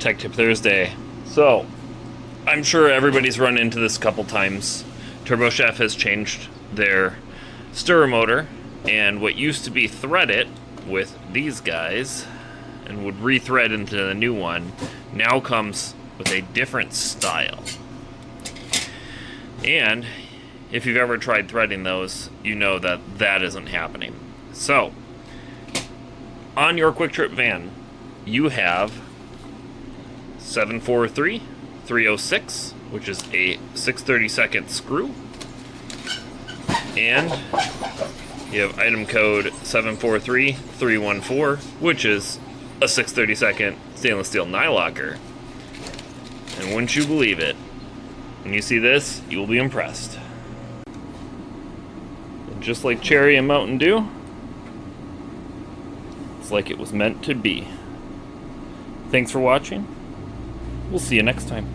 Tech Tip Thursday. So, I'm sure everybody's run into this a couple times. TurboChef has changed their stirrer motor, and what used to be threaded with these guys and would rethread into the new one now comes with a different style. And if you've ever tried threading those, you know that that isn't happening. So, on your Kwik Trip van, you have 743-306, which is a 6/32 screw, and you have item code 743-314, which is a 6/32 stainless steel nylocker. And wouldn't you believe it, when you see this, you will be impressed. And just like Cherry and Mountain Dew, it's like it was meant to be. Thanks for watching. We'll see you next time.